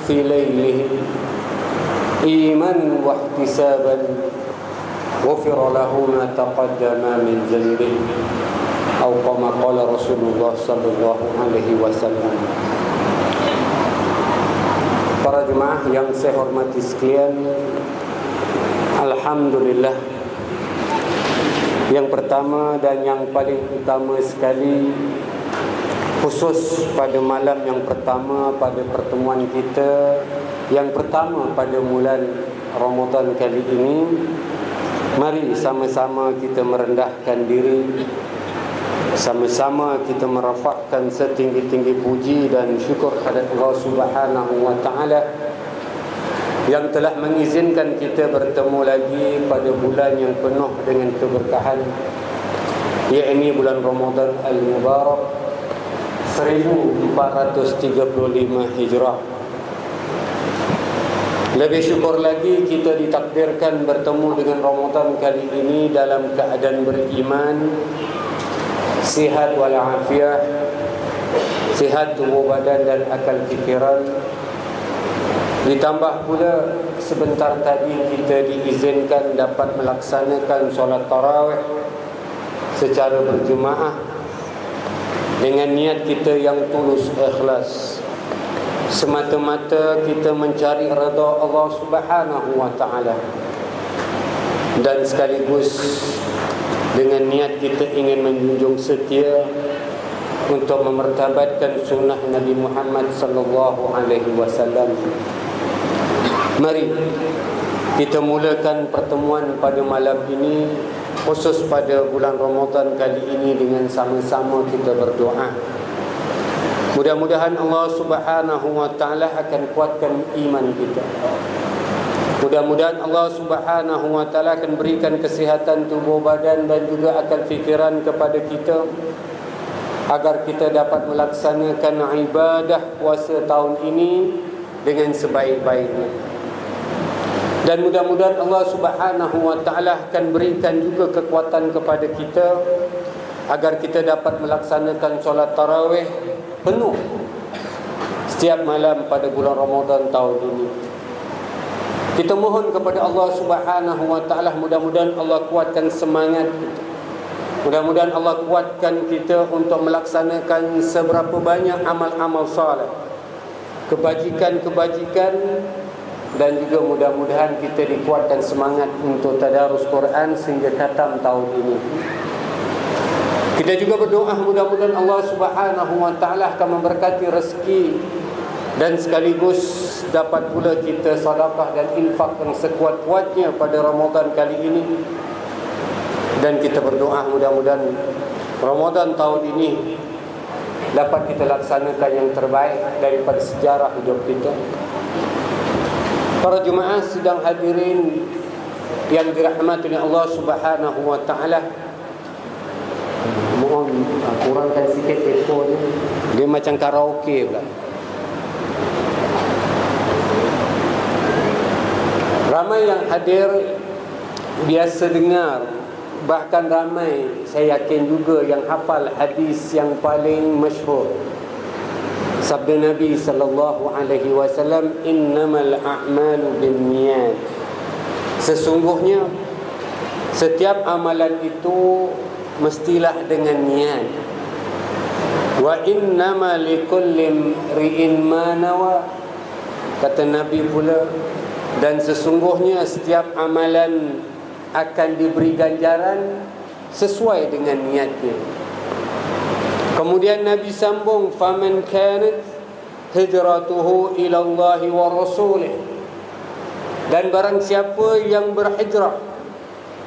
في ليله إيمانا واحتسابا غفر له ما تقدم من ذنبه أو كما قال رسول الله صلى الله عليه وسلم. Para jemaah yang saya hormati sekalian, alhamdulillah, yang pertama dan yang paling utama sekali, khusus pada malam yang pertama pada pertemuan kita yang pertama pada bulan Ramadan kali ini, mari sama-sama kita merendahkan diri, sama-sama kita merafakkan setinggi-tinggi puji dan syukur kepada Allah Subhanahu wa taala yang telah mengizinkan kita bertemu lagi pada bulan yang penuh dengan keberkahan, yakni bulan Ramadan Al-Mubarak 1435 Hijrah. Lebih syukur lagi kita ditakdirkan bertemu dengan Ramadan kali ini dalam keadaan beriman, sihat walafiat, sihat tubuh badan dan akal fikiran. Ditambah pula sebentar tadi kita diizinkan dapat melaksanakan solat tarawih secara berjemaah dengan niat kita yang tulus ikhlas, semata-mata kita mencari redha Allah Subhanahu wa taala, dan sekaligus dengan niat kita ingin menjunjung setia untuk memertabatkan sunnah Nabi Muhammad sallallahu alaihi wasallam. Mari kita mulakan pertemuan pada malam ini, khusus pada bulan Ramadan kali ini, dengan sama-sama kita berdoa. Mudah-mudahan Allah Subhanahu wa taala akan kuatkan iman kita. Mudah-mudahan Allah Subhanahu wa taala akan berikan kesihatan tubuh badan dan juga akal fikiran kepada kita, agar kita dapat melaksanakan ibadah puasa tahun ini dengan sebaik-baiknya. Dan mudah-mudahan Allah Subhanahu wa taala akan berikan juga kekuatan kepada kita agar kita dapat melaksanakan solat tarawih penuh setiap malam pada bulan Ramadan tahun ini. Kita mohon kepada Allah Subhanahu wa taala, mudah-mudahan Allah kuatkan semangat kita. Mudah-mudahan Allah kuatkan kita untuk melaksanakan seberapa banyak amal-amal soleh, kebajikan-kebajikan, dan juga mudah-mudahan kita dikuatkan semangat untuk tadarus Quran sehingga khatam tahun ini. Kita juga berdoa mudah-mudahan Allah Subhanahu wa taala akan memberkati rezeki dan sekaligus dapat pula kita sedekah dan infak yang sekuat-kuatnya pada Ramadan kali ini. Dan kita berdoa mudah-mudahan Ramadan tahun ini dapat kita laksanakan yang terbaik daripada sejarah hidup kita. Para jemaah sidang hadirin yang dirahmati oleh Allah Subhanahu wa taala, mohon kurangkan sikit echo ni. Dia macam karaoke pula. Ramai yang hadir biasa dengar, bahkan ramai saya yakin juga yang hafal hadis yang paling masyhur, sabda Nabi sallallahu alaihi wasallam, innamal a'malu binniyat. Sesungguhnya setiap amalan itu mestilah dengan niat. Wa innama likulli imri'in ma nawa. Kata Nabi pula, dan sesungguhnya setiap amalan akan diberi ganjaran sesuai dengan niatnya. Kemudian Nabi sambung, faman kanat hijratuhu ila Allah wa rasulih. Dan barang siapa yang berhijrah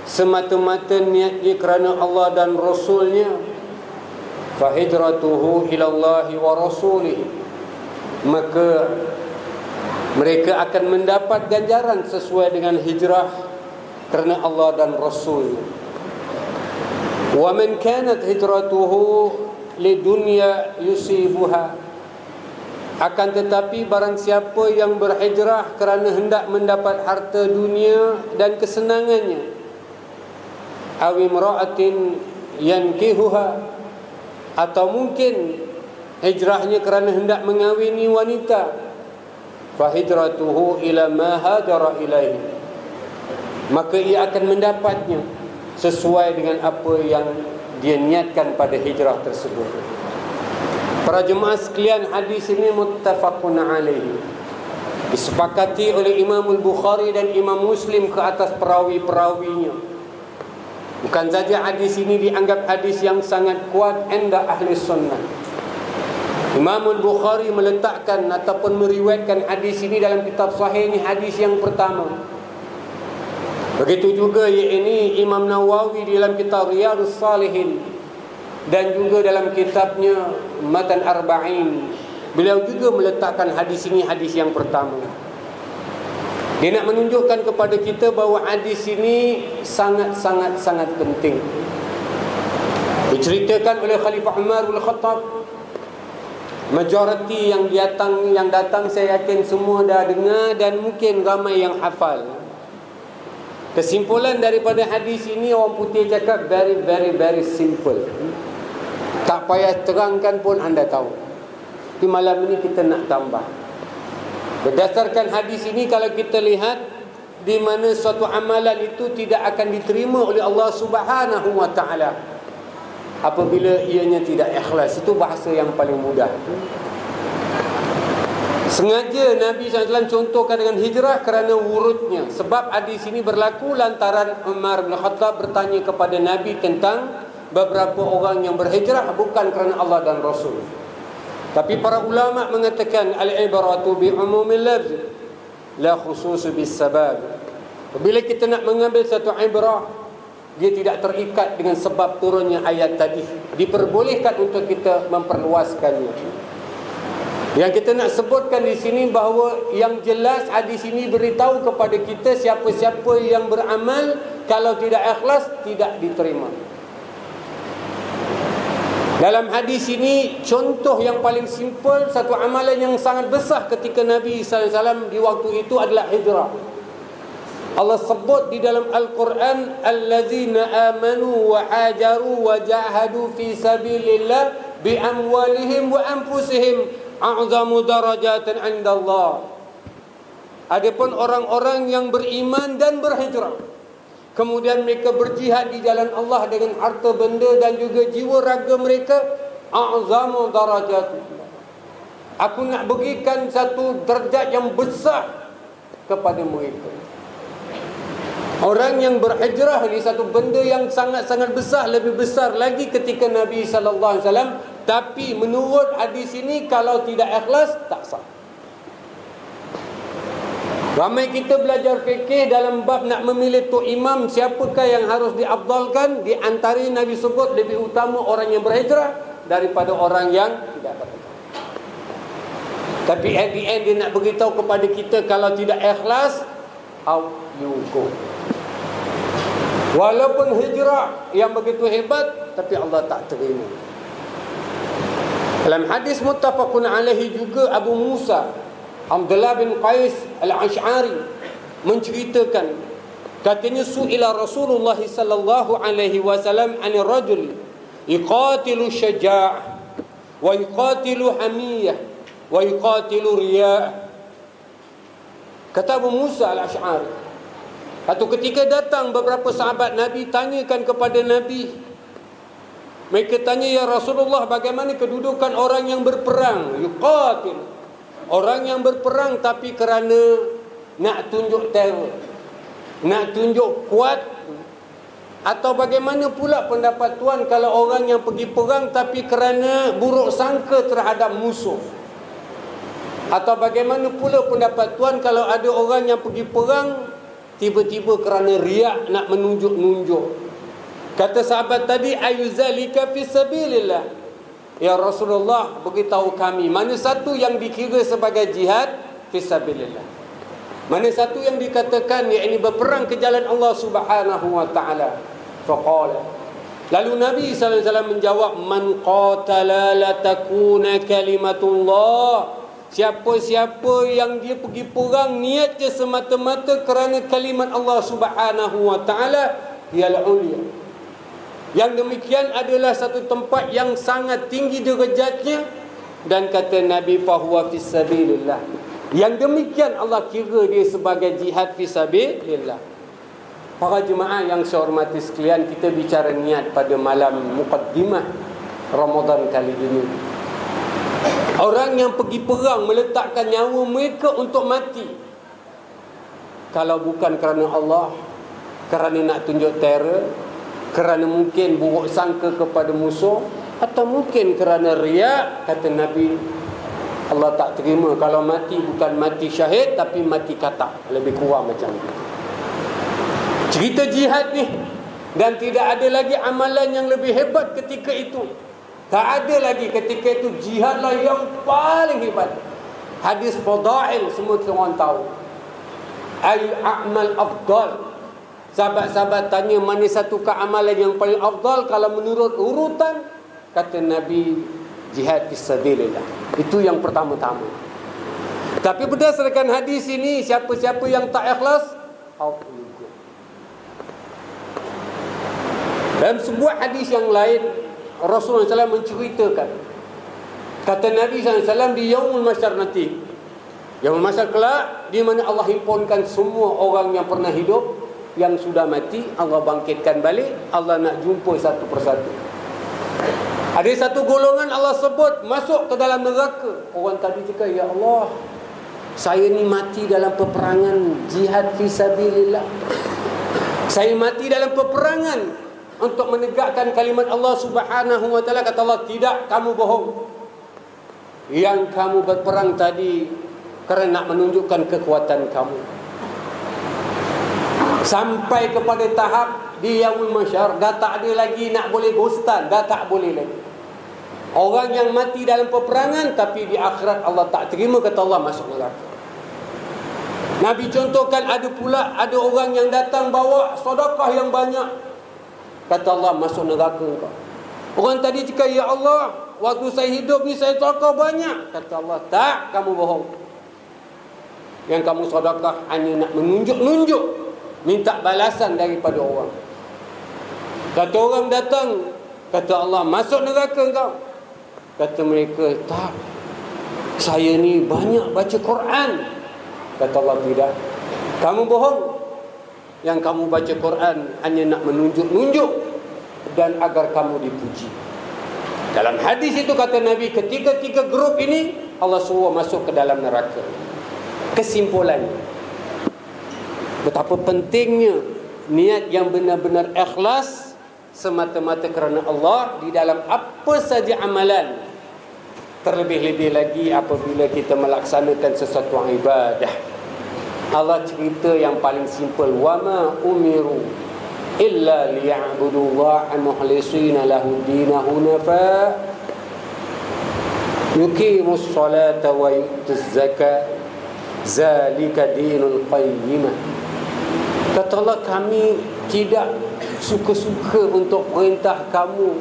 semata-mata niatnya kerana Allah dan Rasulnya, fa hijratuhu ila Allah wa rasulih, maka mereka akan mendapat ganjaran sesuai dengan hijrah kerana Allah dan Rasul. Wa man kanat hijratuhu lidunya yusibuha. Akan tetapi barang siapa yang berhijrah kerana hendak mendapat harta dunia dan kesenangannya, aw imra'atin yankihuha, atau mungkin hijrahnya kerana hendak mengawini wanita, fahijratuhu ila ma hajara ilaihi, maka ia akan mendapatnya sesuai dengan apa yang dia niatkan pada hijrah tersebut. Para jemaah sekalian, hadis ini muttafaqun alaihi, disepakati oleh Imam Al-Bukhari dan Imam Muslim ke atas perawi-perawinya. Bukan saja hadis ini dianggap hadis yang sangat kuat inda ahli sunnah, Imam Al-Bukhari meletakkan ataupun meriwayatkan hadis ini dalam kitab sahih ini, hadis yang pertama. Begitu juga ini Imam Nawawi di dalam kitab Riyadhus Salihin, dan juga dalam kitabnya Matan Arba'in, beliau juga meletakkan hadis ini hadis yang pertama. Dia nak menunjukkan kepada kita bahawa hadis ini sangat penting. Diceritakan oleh Khalifah Umar bin Khattab. Majoriti yang datang saya yakin semua dah dengar dan mungkin ramai yang hafal. Kesimpulan daripada hadis ini, orang putih cakap very simple. Tak payah terangkan pun anda tahu. Di malam ini kita nak tambah. Berdasarkan hadis ini, kalau kita lihat di mana suatu amalan itu tidak akan diterima oleh Allah Subhanahu wa taala apabila ianya tidak ikhlas. Itu bahasa yang paling mudah. Sengaja Nabi SAW contohkan dengan hijrah kerana urutnya. Sebab hadis ini berlaku lantaran Umar bin Khattab bertanya kepada Nabi tentang beberapa orang yang berhijrah bukan kerana Allah dan Rasul. Tapi para ulama mengatakan al-ibratu bi umumil lafz la khusus bis sabab. Bila kita nak mengambil satu ibrah, dia tidak terikat dengan sebab turunnya ayat tadi. Diperbolehkan untuk kita memperluaskannya. Yang kita nak sebutkan di sini bahawa yang jelas hadis ini beritahu kepada kita siapa-siapa yang beramal kalau tidak ikhlas tidak diterima. Dalam hadis ini contoh yang paling simple, satu amalan yang sangat besar ketika Nabi SAW di waktu itu adalah hijrah. Allah sebut di dalam Al-Quran, allazina amanu wa hajaru wa jahadu fi sabilillah bi amwalihim wa anfusihim a'zamu darajatan 'inda Allah. Adapun orang-orang yang beriman dan berhijrah, kemudian mereka berjihad di jalan Allah dengan harta benda dan juga jiwa raga mereka, a'zamu darajat. Aku nak berikan satu derajat yang besar kepada mereka. Orang yang berhijrah ni satu benda yang sangat-sangat besar, lebih besar lagi ketika Nabi SAW. Tapi menurut hadis ini, kalau tidak ikhlas, tak sah. Ramai kita belajar fikih dalam bab nak memilih tu imam, siapakah yang harus diafdalkan. Di antara Nabi sebut lebih utama orang yang berhijrah daripada orang yang tidak berhijrah. Tapi at the end dia nak beritahu kepada kita, kalau tidak ikhlas, out you go. Walaupun hijrah yang begitu hebat, tapi Allah tak terima. Dalam hadis muttafaqun alaihi juga, Abu Musa Abdullah bin Qais al-Ash'ari menceritakan, katanya su'ila Rasulullah sallallahu alaihi wasallam 'anil rajul yuqatilu syaja'ah wa yuqatilu hamiyah wa yuqatilu riya'. Kata Abu Musa al-Ash'ari, satu ketika datang beberapa sahabat Nabi tanyakan kepada Nabi. Mereka tanya, ya Rasulullah, bagaimana kedudukan orang yang berperang? Yuqatil, orang yang berperang tapi kerana nak tunjuk teror, nak tunjuk kuat. Atau bagaimana pula pendapat tuan kalau orang yang pergi perang tapi kerana buruk sangka terhadap musuh? Atau bagaimana pula pendapat tuan kalau ada orang yang pergi perang tiba-tiba kerana riak nak menunjuk-nunjuk? Kata sahabat tadi, ayuzalika fi sabilillah. Ya Rasulullah, beritahu kami, mana satu yang dikira sebagai jihad fi sabilillah? Mana satu yang dikatakan yakni berperang ke jalan Allah Subhanahu wa taala? Faqala, lalu Nabi SAW menjawab, man qatala la takuna kalimatullah. Siapa-siapa yang dia pergi perang niatnya semata-mata kerana kalimat Allah Subhanahu wa taala, ialah ulia. Yang demikian adalah satu tempat yang sangat tinggi derajatnya. Dan kata Nabi, fahuwa fis sabilillah, Yang demikian Allah kira dia sebagai jihad fisabilillah. Para jemaah yang saya hormati sekalian, kita bicara niat pada malam muqaddimah Ramadan kali ini. Orang yang pergi perang meletakkan nyawa mereka untuk mati, kalau bukan kerana Allah, kerana nak tunjuk teror, kerana mungkin buruk sangka kepada musuh, atau mungkin kerana riak, kata Nabi, Allah tak terima kalau mati bukan mati syahid tapi mati katak, lebih kurang macam itu cerita jihad ni. Dan tidak ada lagi amalan yang lebih hebat ketika itu. Tak ada lagi ketika itu. Jihadlah yang paling hebat. Hadis fadail semua kita orang tahu. Ay a'mal afdal. Sahabat-sahabat tanya mana satu amalan yang paling afdal, kalau menurut urutan, kata Nabi, jihad fisabilillah. Itu yang pertama-tama. Tapi berdasarkan hadis ini, siapa-siapa yang tak ikhlas, out juga. Dalam sebuah hadis yang lain, Rasulullah SAW menceritakan, kata Nabi SAW, di Yaumul Masyar nanti, Yaumul Masyar kelak, di mana Allah himpunkan semua orang yang pernah hidup, yang sudah mati, Allah bangkitkan balik, Allah nak jumpa satu persatu. Ada satu golongan Allah sebut masuk ke dalam neraka. Orang tadi cakap, ya Allah, saya ni mati dalam peperangan jihad fisabilillah. Saya mati dalam peperangan untuk menegakkan kalimat Allah Subhanahu wa taala. Kata Allah, tidak, kamu bohong. Yang kamu berperang tadi kerana nak menunjukkan kekuatan kamu. Sampai kepada tahap di Yaumul Masyar, dah tak ada lagi nak boleh ghostan, dah tak boleh lagi. Orang yang mati dalam peperangan tapi di akhirat Allah tak terima, kata Allah, masuk neraka. Nabi contohkan, ada pula ada orang yang datang bawa sedekah yang banyak, kata Allah, masuk neraka engkau. Orang tadi cakap, ya Allah, waktu saya hidup ni saya sedekah banyak, kata Allah, tak, kamu bohong. Yang kamu sedekah hanya nak menunjuk-nunjuk, minta balasan daripada orang. Kata orang datang, kata Allah, masuk neraka engkau. Kata mereka, tak, saya ni banyak baca Quran. Kata Allah, tidak, kamu bohong. Yang kamu baca Quran hanya nak menunjuk-nunjuk dan agar kamu dipuji. Dalam hadis itu kata Nabi, ketiga-tiga grup ini Allah suruh masuk ke dalam neraka. Kesimpulannya, betapa pentingnya niat yang benar-benar ikhlas semata-mata kerana Allah di dalam apa saja amalan. Terlebih-lebih lagi apabila kita melaksanakan sesuatu ibadah. Allah cerita yang paling simple, wa ma umiru illa liya'budullaha mukhlishina lahu dinahu hunafa yuqimus salata wa yutuz zakata zalika dinul qayyimah. Kata Allah, kami tidak suka-suka untuk perintah kamu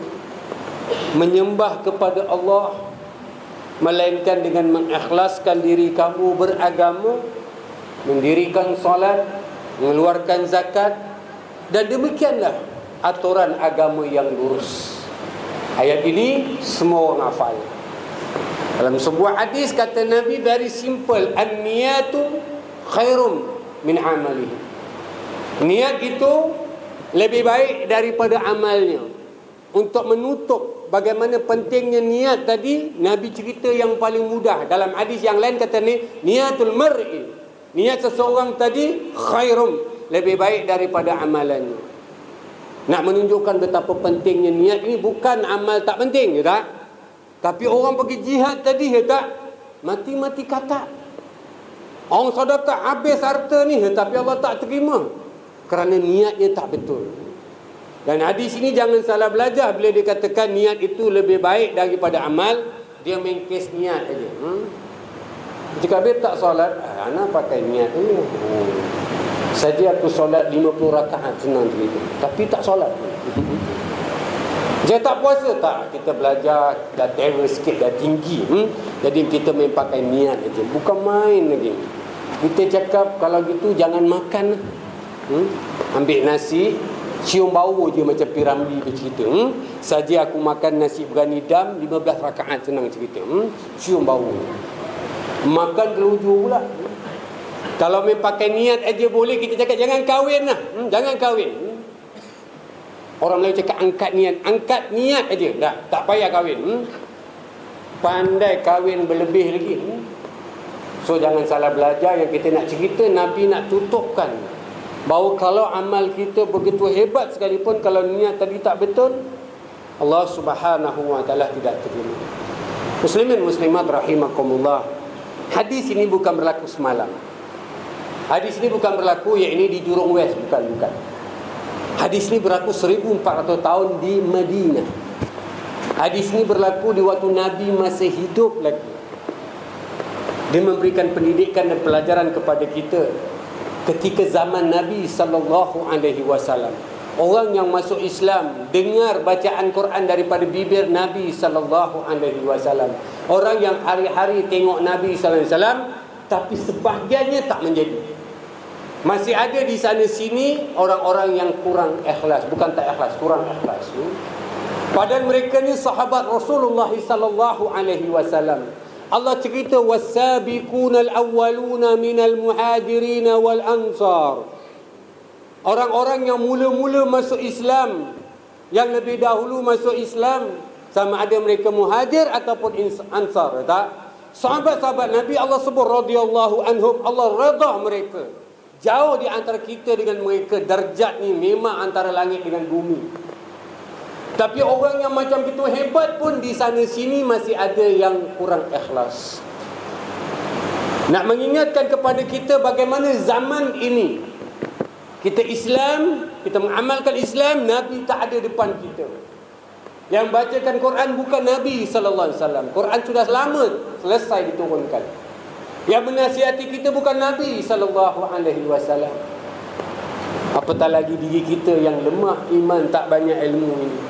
menyembah kepada Allah, melainkan dengan mengikhlaskan diri kamu beragama, mendirikan solat, mengeluarkan zakat, dan demikianlah aturan agama yang lurus. Ayat ini semua orang hafal. Dalam sebuah hadis kata Nabi, very simple, an-niyatu khairum min amalihi. Niat itu lebih baik daripada amalnya. Untuk menutup bagaimana pentingnya niat tadi, Nabi cerita yang paling mudah. Dalam hadis yang lain kata ni, niatul mar'i, niat seseorang tadi khairum, lebih baik daripada amalannya. Nak menunjukkan betapa pentingnya niat ini. Bukan amal tak penting, ya tak? Tapi orang pergi jihad tadi, ya tak, mati-mati kata. Orang sedekah habis harta ni, ya, tapi Allah tak terima kerana niatnya tak betul. Dan hadis ini jangan salah belajar. Bila dia katakan niat itu lebih baik daripada amal, dia main kes niat aja. Jika dia tak solat, anak pakai niat ini. Saja aku solat 50 rakaat, senang cerita, tapi tak solat. Dia tak puasa, tak, kita belajar dah terror sikit, dah tinggi. Jadi kita main pakai niat aja, bukan main lagi. Kita cakap kalau gitu jangan makan. Ambil nasi, cium bau je macam Piramli bercerita. Saja aku makan nasi berani dam 15 rakaat, senang cerita. Cium bau. Makan telujur pula. Kalau main pakai niat aja boleh, kita cakap jangan kahwin lah. Jangan kahwin. Orang lain cakap angkat niat aja. Tak payah kahwin. Pandai kahwin berlebih lagi. So jangan salah belajar. Yang kita nak cerita, Nabi nak tutupkan bahawa kalau amal kita begitu hebat sekalipun, kalau niat tadi tak betul, Allah Subhanahu wa ta'ala tidak terima. Muslimin muslimat rahimakumullah, hadis ini bukan berlaku semalam. Hadis ini bukan berlaku yakni di Jurong West, bukan. Hadis ini berlaku 1400 tahun di Madinah. Hadis ini berlaku di waktu Nabi masih hidup lagi. Dia memberikan pendidikan dan pelajaran kepada kita ketika zaman Nabi sallallahu alaihi wasallam. Orang yang masuk Islam dengar bacaan Quran daripada bibir Nabi sallallahu alaihi wasallam. Orang yang hari-hari tengok Nabi sallallahu alaihi wasallam, tapi sebahagiannya tak menjadi. Masih ada di sana sini orang-orang yang kurang ikhlas, bukan tak ikhlas, kurang ikhlas. Padahal mereka ni sahabat Rasulullah sallallahu alaihi wasallam. Allah cerita was-sabiqunal awwaluna minal muhajirin wal ansar. Orang-orang yang mula-mula masuk Islam, yang lebih dahulu masuk Islam, sama ada mereka muhajir ataupun ansar, tak? Sahabat-sahabat Nabi Allah sebut radhiyallahu anhum, Allah redha mereka. Jauh di antara kita dengan mereka, darjat ni memang antara langit dengan bumi. Tapi orang yang macam itu hebat pun di sana sini masih ada yang kurang ikhlas. Nak mengingatkan kepada kita bagaimana zaman ini kita Islam, kita mengamalkan Islam, Nabi tak ada depan kita. Yang bacakan Quran bukan Nabi sallallahu alaihi wasallam. Quran sudah lama selesai diturunkan. Yang menasihati kita bukan Nabi sallallahu alaihi wasallam. Apatah lagi diri kita yang lemah iman, tak banyak ilmu ini.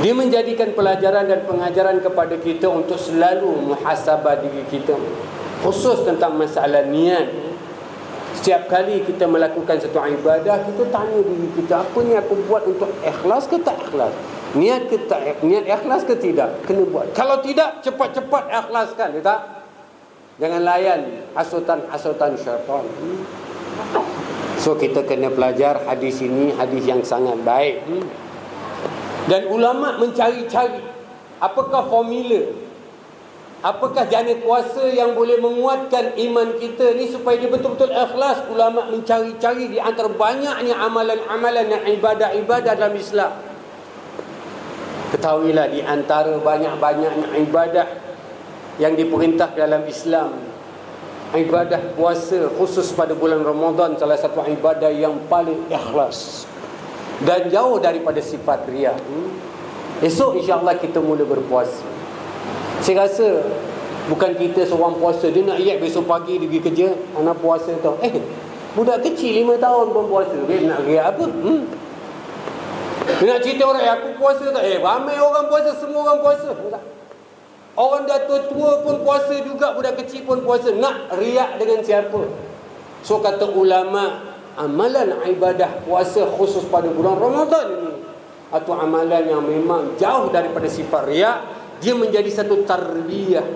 Dia menjadikan pelajaran dan pengajaran kepada kita untuk selalu muhasabah diri kita, khusus tentang masalah niat. Setiap kali kita melakukan satu ibadah, kita tanya diri kita, apa ni aku buat untuk ikhlas ke tak ikhlas? Niat ke tak, niat ikhlas ke tidak? Kena buat. Kalau tidak, cepat-cepat ikhlaskan, ya tak? Jangan layan hasutan syaitan. So kita kena belajar hadis ini, hadis yang sangat baik. Dan ulama mencari-cari apakah formula, apakah jana kuasa yang boleh menguatkan iman kita ni supaya dia betul-betul ikhlas. Ulama mencari-cari di antara banyaknya amalan-amalan dan ibadah-ibadah dalam Islam. Ketahuilah di antara banyak-banyaknya ibadah yang diperintah dalam Islam, ibadah puasa khusus pada bulan Ramadan salah satu ibadah yang paling ikhlas dan jauh daripada sifat riya. Esok insya-Allah kita mula berpuasa. Saya rasa bukan kita seorang puasa, dia nak iat besok pagi dia pergi kerja, anak puasa tau. Budak kecil 5 tahun pun puasa. Dia nak riak apa? Dia nak cerita orang, aku puasa tak? Ramai orang puasa, semua orang puasa. Orang dah tua pun puasa juga, budak kecil pun puasa. Nak riak dengan siapa? So kata ulama, amalan ibadah puasa khusus pada bulan Ramadan ini, atau amalan yang memang jauh daripada sifat riak, dia menjadi satu tarbiyah,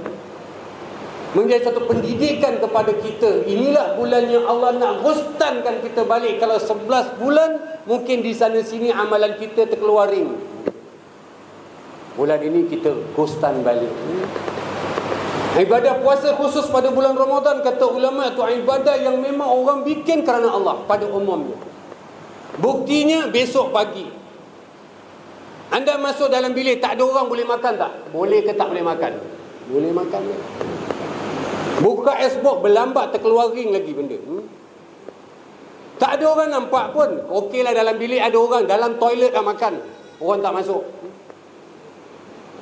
menjadi satu pendidikan kepada kita. Inilah bulan yang Allah nak gustankan kita balik. Kalau 11 bulan, mungkin di sana sini amalan kita terkeluar ring. Bulan ini kita gustan balik. Ibadah puasa khusus pada bulan Ramadan, kata ulama, itu ibadah yang memang orang bikin kerana Allah pada umumnya. Buktinya besok pagi anda masuk dalam bilik, tak ada orang, boleh makan tak? Boleh ke tak boleh makan? Boleh makan. Buka Xbox, berlambat terkeluar ring lagi benda. Tak ada orang nampak pun. Okeylah dalam bilik ada orang, dalam toilet dah makan, orang tak masuk.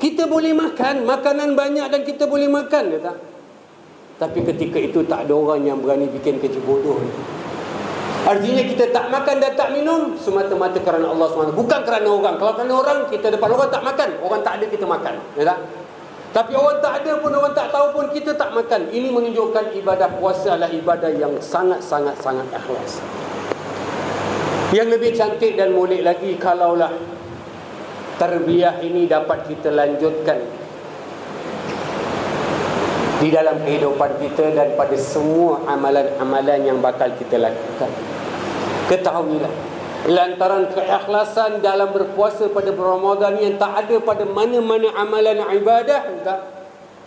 Kita boleh makan, makanan banyak dan kita boleh makan, ya tak? Tapi ketika itu tak ada orang yang berani bikin kerja bodoh. Artinya kita tak makan dan tak minum semata-mata kerana Allah SWT, bukan kerana orang. Kalau kerana orang, kita depan orang tak makan, orang tak ada kita makan, ya tak? Tapi orang tak ada pun, orang tak tahu pun, kita tak makan. Ini menunjukkan ibadah puasa adalah ibadah yang sangat-sangat ikhlas. Yang lebih cantik dan molek lagi kalaulah tarbiyah ini dapat kita lanjutkan di dalam kehidupan kita dan pada semua amalan-amalan yang bakal kita lakukan. Ketahuilah, lantaran keikhlasan dalam berpuasa pada bulan Ramadan yang tak ada pada mana-mana amalan ibadah,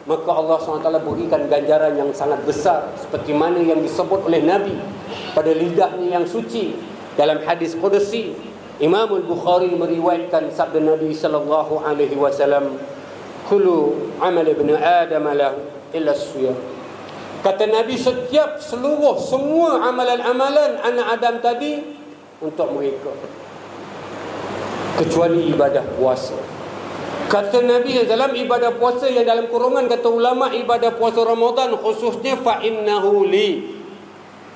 maka Allah SWT berikan ganjaran yang sangat besar, seperti mana yang disebut oleh Nabi pada lidahnya yang suci dalam hadis Qudsi. Imam Al-Bukhari meriwayatkan sabda Nabi sallallahu alaihi wasallam, kullu amal ibn Adam lahu illa as-siyam. Kata Nabi, semua amalan-amalan anak Adam tadi untuk mereka, kecuali ibadah puasa. Kata Nabi dalam ibadah puasa yang dalam kurungan kata ulama ibadah puasa Ramadan khususnya fa innahu li.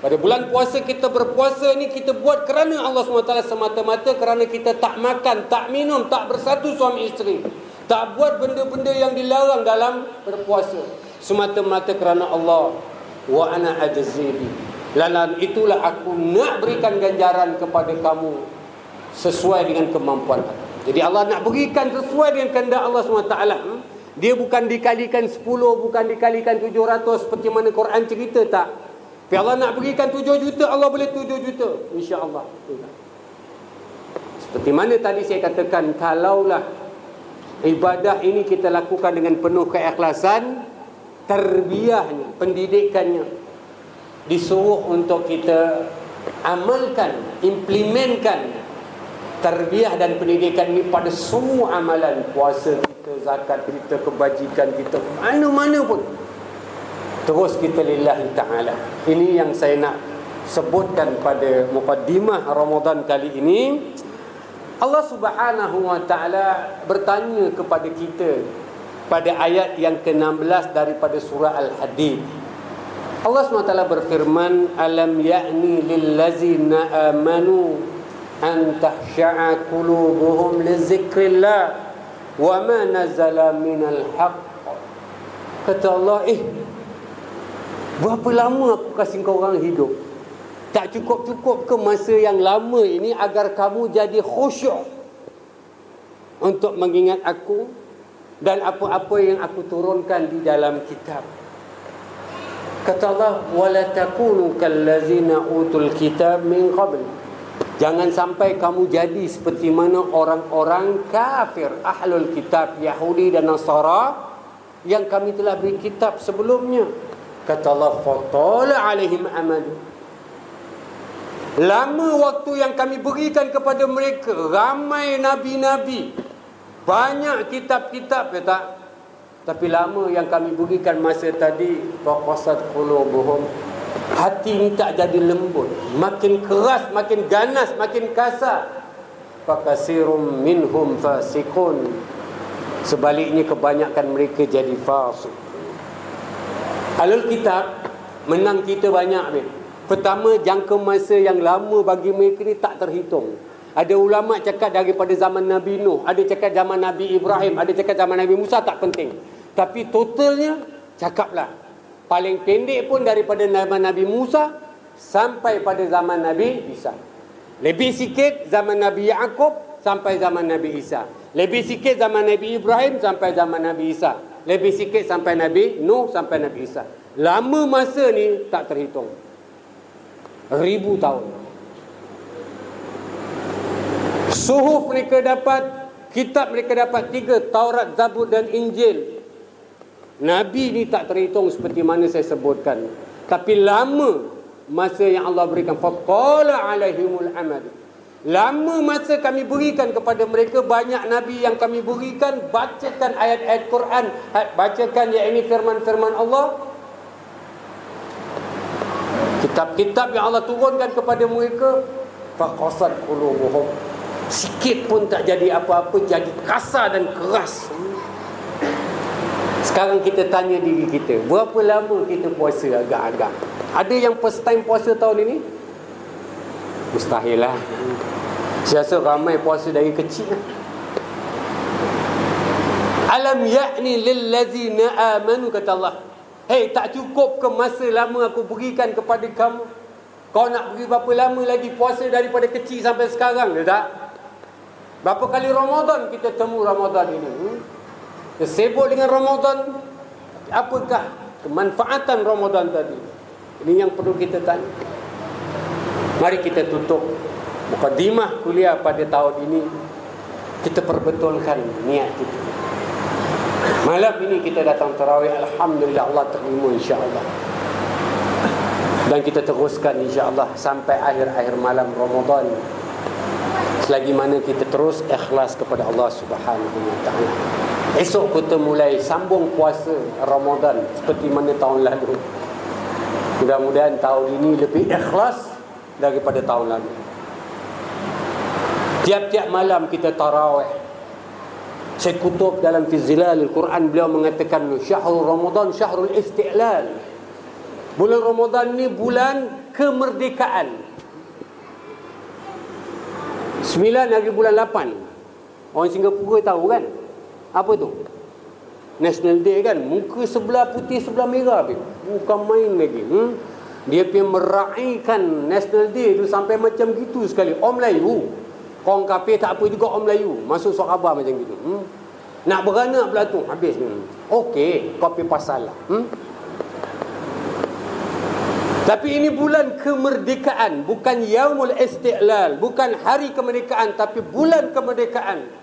Pada bulan puasa kita berpuasa ni kita buat kerana Allah SWT semata-mata, kerana kita tak makan, tak minum, tak bersatu suami isteri, tak buat benda-benda yang dilarang dalam berpuasa, semata-mata kerana Allah. Wa ana ajzibi, lalan itulah aku nak berikan ganjaran kepada kamu sesuai dengan kemampuan aku. Jadi Allah nak berikan sesuai dengan kehendak Allah SWT. Dia bukan dikalikan 10, bukan dikalikan 700 seperti mana Quran cerita, tak. Tapi Allah nak berikan 7 juta, Allah boleh 7 juta, insya-Allah. Seperti mana tadi saya katakan, kalaulah ibadah ini kita lakukan dengan penuh keikhlasan, tarbiyahnya, pendidikannya disuruh untuk kita amalkan, implementkan tarbiyah dan pendidikan ini pada semua amalan, puasa kita, zakat kita, kebajikan kita, mana-mana pun. Terus kita lillahi ta'ala. Ini yang saya nak sebutkan pada muqaddimah Ramadan kali ini. Allah Subhanahu wa ta'ala bertanya kepada kita pada ayat yang ke-16 daripada surah Al-Hadid. Allah SWT berfirman, alam ya'ni lillazina amanu an tahsya'a qulubuhum li zikrillah wa ma nazala minal haqq. Kata Allah, berapa lama aku kasih kau orang hidup? Tak cukup-cukup ke masa yang lama ini agar kamu jadi khusyuk untuk mengingat aku dan apa-apa yang aku turunkan di dalam kitab? Kata Allah, wala takunu kallazina utul kitab min qabl. Jangan sampai kamu jadi seperti mana orang-orang kafir, ahlul kitab, Yahudi dan Nasara, yang kami telah beri kitab sebelumnya. Kata Allah, fatala alaihim amadu. Lama waktu yang kami berikan kepada mereka, ramai nabi-nabi, banyak kitab-kitab, ya tak? Tapi lama yang kami berikan masa tadi, faqasat qulubuhum, hati ni tak jadi lembut, makin keras, makin ganas, makin kasar. Fakasirum minhum fasiqun, sebaliknya kebanyakan mereka jadi fasik. Ahlul kitab menang kita banyak. Pertama, jangka masa yang lama bagi mereka ni tak terhitung. Ada ulama cakap daripada zaman Nabi Nuh, ada cakap zaman Nabi Ibrahim, ada cakap zaman Nabi Musa, tak penting. Tapi totalnya cakaplah paling pendek pun daripada zaman Nabi Musa sampai pada zaman Nabi Isa. Lebih sikit zaman Nabi Yaqub sampai zaman Nabi Isa. Lebih sikit zaman Nabi Ibrahim sampai zaman Nabi Isa. Lebih sikit sampai Nabi Nuh sampai Nabi Isa. Lama masa ni tak terhitung. 1000 tahun. Suhuf mereka dapat, kitab mereka dapat 3, Taurat, Zabur dan Injil. Nabi ni tak terhitung seperti mana saya sebutkan. Tapi lama masa yang Allah berikan, faqala alaihimul amad. Lama masa kami berikan kepada mereka, banyak Nabi yang kami berikan, bacakan ayat-ayat Quran, bacakan yang ini firman-firman Allah, kitab-kitab yang Allah turunkan kepada mereka, faqasat qulubuhum, sikit pun tak jadi apa-apa, jadi kasar dan keras. Sekarang kita tanya diri kita, berapa lama kita puasa agak-agak? Ada yang first time puasa tahun ini? Mustahil lah. Saya rasa ramai puasa dari kecil. Alam ya'ni lillazina amanu, kata Allah. Hei, tak cukup ke masa lama aku berikan kepada kamu? Kau nak beri berapa lama lagi puasa daripada kecil sampai sekarang, tak? Berapa kali Ramadan kita temu Ramadan ini? Kita sibuk dengan Ramadan. Apakah kemanfaatan Ramadan tadi. Ini yang perlu kita tanya. Mari kita tutup mukadimah kuliah pada tahun ini. Kita perbetulkan niat kita. Malam ini kita datang tarawih, alhamdulillah, Allah terima insya-Allah. Dan kita teruskan insya-Allah sampai akhir-akhir malam Ramadan. Selagi mana kita terus ikhlas kepada Allah Subhanahu wa taala. Esok kita mulai sambung puasa Ramadan seperti mana tahun lalu. Mudah-mudahan tahun ini lebih ikhlas daripada tahun lalu. Tiap-tiap malam kita tarawih. Syekh Qutb dalam fi Zilalil Quran beliau mengatakan syahrul Ramadan syahrul isti'lal. Bulan Ramadan ni bulan kemerdekaan. 9 hari bulan 8. Orang Singapura tahu kan? Apa tu? National Day kan? Muka sebelah putih sebelah merah. Bukan main lagi. Dia pergi meraihkan National Day tu sampai macam gitu sekali. Orang Melayu, orang kafir tak apa juga orang Melayu. Masuk surat khabar macam gitu. Nak beranak pula tu. Habis. Okey, kopi pasal lah. Tapi ini bulan kemerdekaan. Bukan Yaumul Istiqlal. Bukan hari kemerdekaan. Tapi bulan kemerdekaan.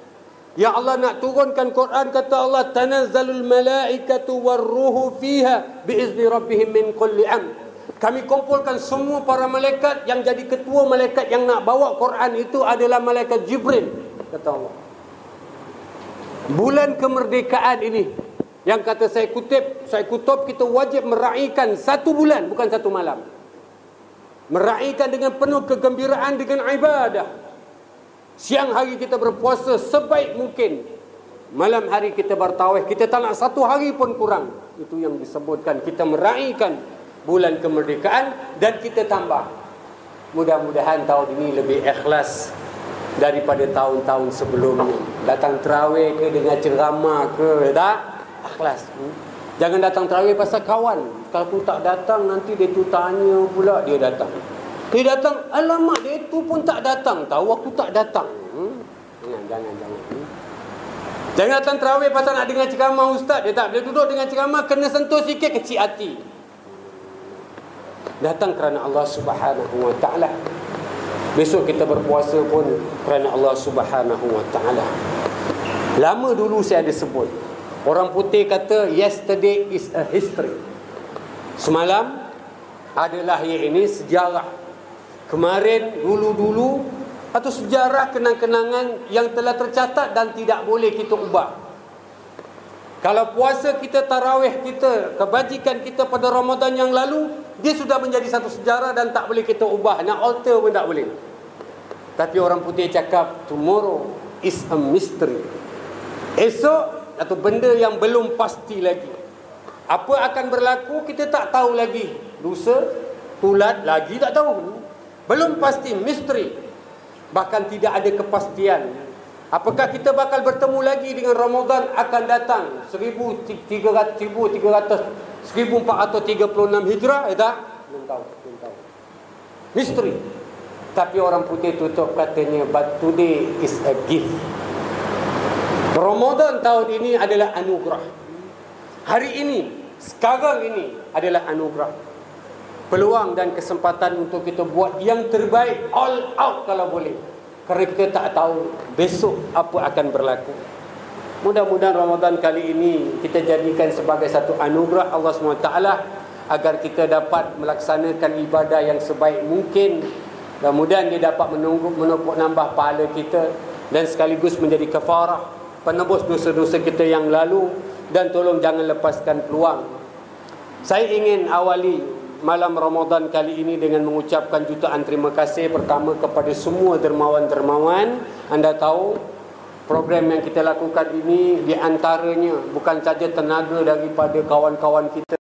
Ya Allah nak turunkan Quran, kata Allah, tanazzalul malaikatu warruhu fiha biizni rabbihim min kulli am. Kami kumpulkan semua para malaikat. Yang jadi ketua malaikat yang nak bawa Quran itu adalah malaikat Jibril, kata Allah. Bulan kemerdekaan ini, yang kata saya kutub, kita wajib meraihkan satu bulan, bukan satu malam. Meraihkan dengan penuh kegembiraan, dengan ibadah. Siang hari kita berpuasa sebaik mungkin. Malam hari kita bertawih. Kita tak nak satu hari pun kurang. Itu yang disebutkan. Kita meraihkan bulan kemerdekaan dan kita tambah. Mudah-mudahan tahun ini lebih ikhlas daripada tahun-tahun sebelumnya. Datang terawih ke dengan ceramah ke, tak? Ikhlas. Jangan datang terawih pasal kawan. Kalau tu tak datang, nanti dia tu tanya pula dia datang. Dia datang, alamak dia tu pun tak datang. Tahu aku tak datang. Jangan. Jangan datang terawih pasal nak dengar ceramah ustaz. Dia tak boleh duduk dengan ceramah, kena sentuh sikit kecil hati. Datang kerana Allah Subhanahu wa taala. Besok kita berpuasa pun kerana Allah Subhanahu wa taala. Lama dulu saya ada sebut. Orang putih kata yesterday is a history. Semalam adalah ini sejarah. Kemarin, dulu-dulu, atau sejarah kenang-kenangan yang telah tercatat dan tidak boleh kita ubah. Kalau puasa kita, tarawih kita, kebajikan kita pada Ramadan yang lalu, dia sudah menjadi satu sejarah dan tak boleh kita ubah. Nak alter pun tak boleh. Tapi orang putih cakap tomorrow is a mystery. Esok atau benda yang belum pasti lagi. Apa akan berlaku kita tak tahu lagi. Lusa, tulat lagi tak tahu. Belum pasti, misteri. Bahkan tidak ada kepastian. Apakah kita bakal bertemu lagi dengan Ramadan akan datang 1436 Hijrah, tak? Belum tahu. Misteri. Tapi orang putih tutup katanya, but today is a gift. Ramadan tahun ini adalah anugerah. Hari ini, sekarang ini adalah anugerah. Peluang dan kesempatan untuk kita buat yang terbaik, all out kalau boleh. Kerana kita tak tahu besok apa akan berlaku. Mudah-mudahan Ramadan kali ini kita jadikan sebagai satu anugerah Allah SWT agar kita dapat melaksanakan ibadah yang sebaik mungkin. Mudah-mudahan dia dapat menopok nambah pahala kita dan sekaligus menjadi kafarah, penebus dosa-dosa kita yang lalu, dan tolong jangan lepaskan peluang. Saya ingin awali malam Ramadan kali ini dengan mengucapkan jutaan terima kasih pertama kepada semua dermawan-dermawan. Anda tahu program yang kita lakukan ini di antaranya bukan saja tenaga daripada kawan-kawan kita